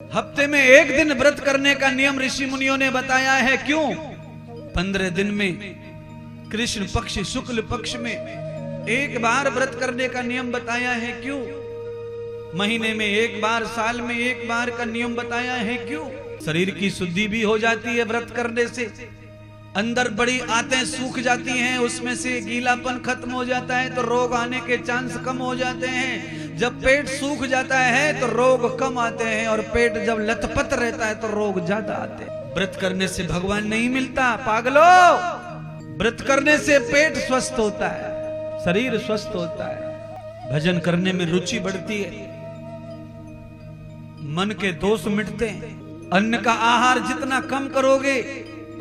हफ्ते में एक दिन व्रत करने का नियम ऋषि मुनियों ने बताया है। क्यों? 15 दिन में कृष्ण पक्ष शुक्ल पक्ष में एक बार व्रत करने का नियम बताया है। क्यों? महीने में एक बार, साल में एक बार का नियम बताया है। क्यों? शरीर की शुद्धि भी हो जाती है व्रत करने से, अंदर बड़ी आतें सूख जाती हैं, उसमें से गीलापन खत्म हो जाता है तो रोग आने के चांस कम हो जाते हैं। जब पेट सूख जाता है तो रोग कम आते हैं, और पेट जब लथपथ रहता है तो रोग ज्यादा आते हैं। व्रत करने से भगवान नहीं मिलता पागलो। व्रत करने से पेट स्वस्थ होता है, शरीर स्वस्थ होता है, भजन करने में रुचि बढ़ती है, मन के दोष मिटते हैं। अन्न का आहार जितना कम करोगे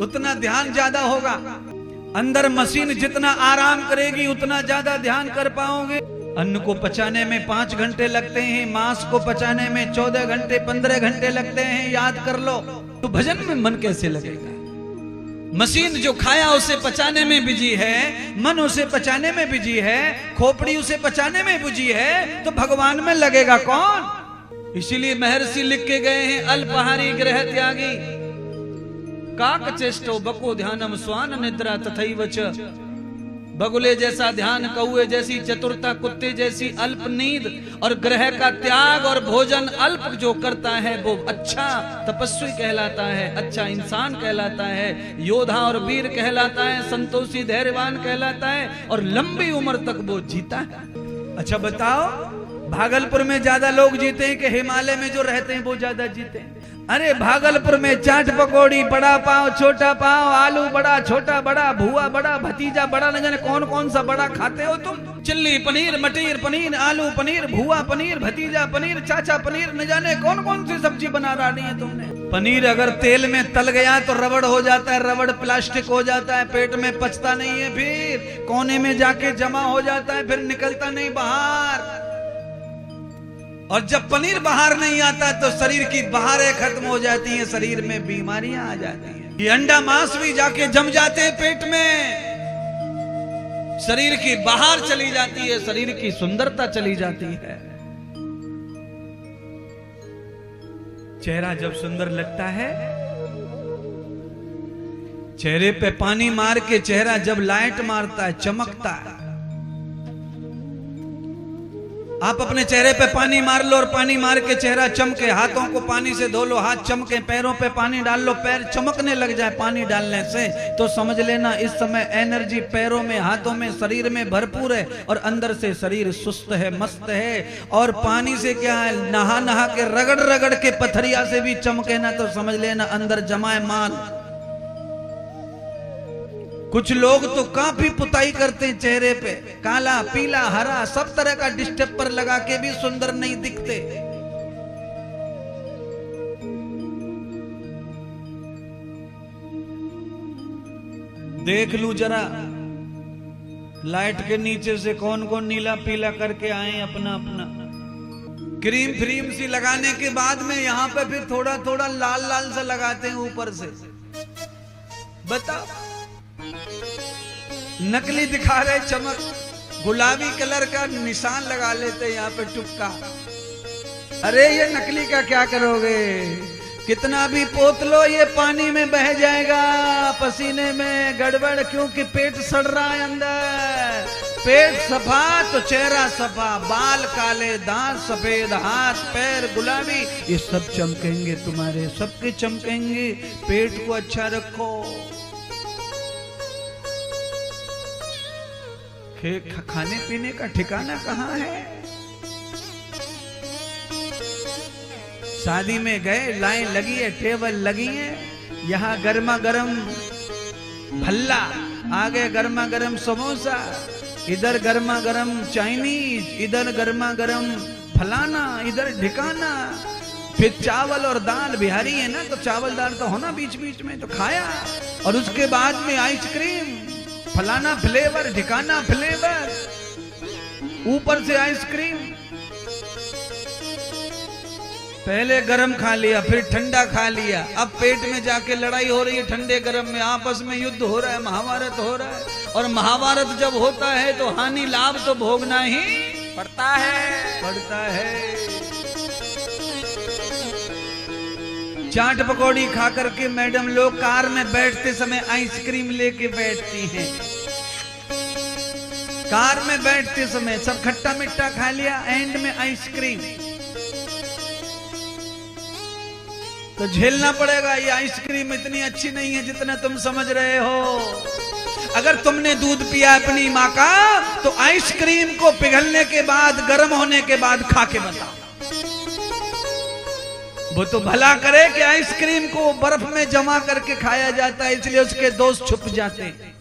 उतना ध्यान ज्यादा होगा। अंदर मशीन जितना आराम करेगी उतना ज्यादा ध्यान कर पाओगे। अन्न को पचाने में 5 घंटे लगते हैं, मांस को पचाने में 14 घंटे 15 घंटे लगते हैं, याद कर लो। तो भजन में मन कैसे लगेगा? मशीन जो खाया उसे पचाने में बिजी है, मन उसे पचाने में बिजी है, खोपड़ी उसे पचाने में बिजी है, तो भगवान में लगेगा कौन? इसीलिए महर्षि लिख के गए हैं, अल्पाहारी ग्रह त्यागी काक चेष्टो बको ध्यानम स्वान निद्रा तथैव च। बगुले जैसा ध्यान, कौए जैसी चतुरता, कुत्ते जैसी अल्प नींद, और ग्रह का त्याग और भोजन अल्प जो करता है वो अच्छा तपस्वी कहलाता है, अच्छा इंसान कहलाता है, योद्धा और वीर कहलाता है, संतोषी धैर्यवान कहलाता है, और लंबी उम्र तक वो जीता है। अच्छा बताओ, भागलपुर में ज्यादा लोग जीते हैं कि हिमालय में जो रहते हैं वो ज्यादा जीते हैं? अरे भागलपुर में चाट पकौड़ी, बड़ा पाव, छोटा पाव, आलू बड़ा, छोटा बड़ा, भुआ बड़ा, भतीजा बड़ा, न जाने कौन कौन सा बड़ा खाते हो तुम। चिल्ली पनीर, मटर पनीर, आलू पनीर, भुआ पनीर, भतीजा पनीर, चाचा पनीर, न जाने कौन कौन सी सब्जी बना डाली है तुमने। पनीर अगर तेल में तल गया तो रबड़ हो जाता है, रबड़ प्लास्टिक हो जाता है, पेट में पचता नहीं है, फिर कोने में जाके जमा हो जाता है, फिर निकलता नहीं बाहर। और जब पनीर बाहर नहीं आता तो शरीर की बाहरें खत्म हो जाती हैं, शरीर में बीमारियां आ जाती हैं। ये अंडा मांस भी जाके जम जाते हैं पेट में, शरीर की बाहर चली जाती है, शरीर की सुंदरता चली जाती है। चेहरा जब सुंदर लगता है, चेहरे पे पानी मार के चेहरा जब लाइट मारता है चमकता है। आप अपने चेहरे पे पानी मार लो और पानी मार के चेहरा चमके, हाथों को पानी से धो लो, हाथ चमके, पैरों पे पानी डाल लो, पैर चमकने लग जाए पानी डालने से, तो समझ लेना इस समय एनर्जी पैरों में, हाथों में, शरीर में भरपूर है, और अंदर से शरीर सुस्त है, मस्त है। और पानी से क्या है, नहा नहा के रगड़ रगड़ के पथरिया से भी चमके ना, तो समझ लेना अंदर जमाए माल। कुछ लोग तो काफी पुताई करते हैं चेहरे पे, काला पीला हरा सब तरह का डिस्टेपर लगा के भी सुंदर नहीं दिखते। देख लूं जरा लाइट के नीचे से कौन कौन नीला पीला करके आए अपना अपना। क्रीम फ्रीम सी लगाने के बाद में यहाँ पे फिर थोड़ा थोड़ा लाल लाल सा लगाते हैं ऊपर से। बताओ, नकली दिखा रहे चमक, गुलाबी कलर का निशान लगा लेते यहाँ पे टुक्का। अरे ये नकली का क्या करोगे? कितना भी पोत लो ये पानी में बह जाएगा, पसीने में गड़बड़, क्योंकि पेट सड़ रहा है अंदर। पेट सफा तो चेहरा सफा, बाल काले, दांत सफेद, हाथ पैर गुलाबी, ये सब चमकेंगे तुम्हारे, सबके चमकेंगे। पेट को अच्छा रखो। खाने पीने का ठिकाना कहाँ है? शादी में गए, लाइन लगी है, टेबल लगी है, यहाँ गर्मा गर्म भल्ला, आगे गर्मा गर्म समोसा, इधर गर्मा गर्म चाइनीज, इधर गर्मा गर्म फलाना, इधर ढिकाना, फिर चावल और दाल, बिहारी है ना तो चावल दाल तो होना बीच बीच में, तो खाया। और उसके बाद में आइसक्रीम, फलाना फ्लेवर, ढिकाना फ्लेवर, ऊपर से आइसक्रीम। पहले गरम खा लिया, फिर ठंडा खा लिया, अब पेट में जाके लड़ाई हो रही है, ठंडे गरम में आपस में युद्ध हो रहा है, महाभारत हो रहा है। और महाभारत जब होता है तो हानि लाभ तो भोगना ही पड़ता है। चाट पकौड़ी खा करके मैडम लोग कार में बैठते समय आइसक्रीम लेके बैठती हैं। कार में बैठते समय सब खट्टा मिट्टा खा लिया, एंड में आइसक्रीम। तो झेलना पड़ेगा, ये आइसक्रीम इतनी अच्छी नहीं है जितना तुम समझ रहे हो। अगर तुमने दूध पिया अपनी माँ का तो आइसक्रीम को पिघलने के बाद, गर्म होने के बाद खा के बताओ। वो तो भला करे कि आइसक्रीम को बर्फ में जमा करके खाया जाता है, इसलिए उसके दोस्त छुप जाते हैं।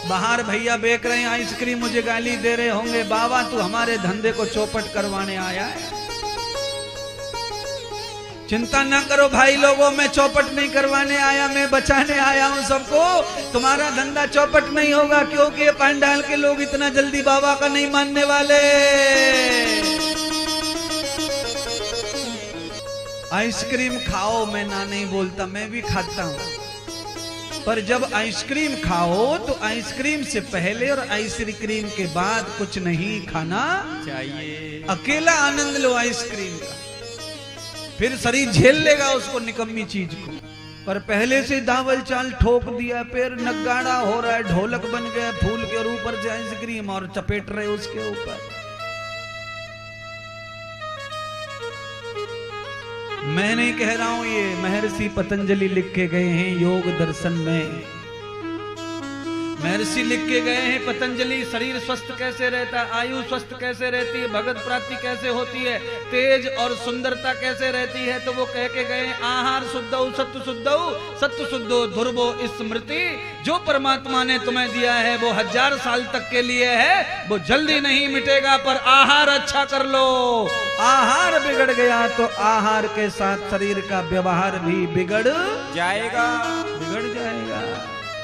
बाहर भैया बेच रहे हैं आइसक्रीम, मुझे गाली दे रहे होंगे, बाबा तू हमारे धंधे को चौपट करवाने आया है। चिंता ना करो भाई लोगों, मैं चौपट नहीं करवाने आया, मैं बचाने आया हूं सबको। तुम्हारा धंधा चौपट नहीं होगा, क्योंकि पंडाल के लोग इतना जल्दी बाबा का नहीं मानने वाले। आइसक्रीम खाओ, मैं ना नहीं बोलता, मैं भी खाता हूं, पर जब आइसक्रीम खाओ तो आइसक्रीम से पहले और आइसक्रीम के बाद कुछ नहीं खाना चाहिए। अकेला आनंद लो आइसक्रीम का, फिर शरीर झेल लेगा उसको, निकम्मी चीज को। पर पहले से दावल चाल ठोक दिया, पैर नगाड़ा हो रहा है, ढोलक बन गया फूल के, और ऊपर से आइसक्रीम और चपेट रहे उसके ऊपर। मैं नहीं कह रहा हूं, ये महर्षि पतंजलि लिख के गए हैं योग दर्शन में। महर्षि लिख के गए हैं पतंजलि, शरीर स्वस्थ कैसे रहता है, आयु स्वस्थ कैसे रहती है, भगत प्राप्ति कैसे होती है, तेज और सुंदरता कैसे रहती है। तो वो कह के गए आहार शुद्धौ सत्व शुद्धौ सत्व शुद्धो ध्रुवो स्मृति। जो परमात्मा ने तुम्हें दिया है वो 1000 साल तक के लिए है, वो जल्दी नहीं मिटेगा, पर आहार अच्छा कर लो। आहार बिगड़ गया तो आहार के साथ शरीर का व्यवहार भी बिगड़ जाएगा।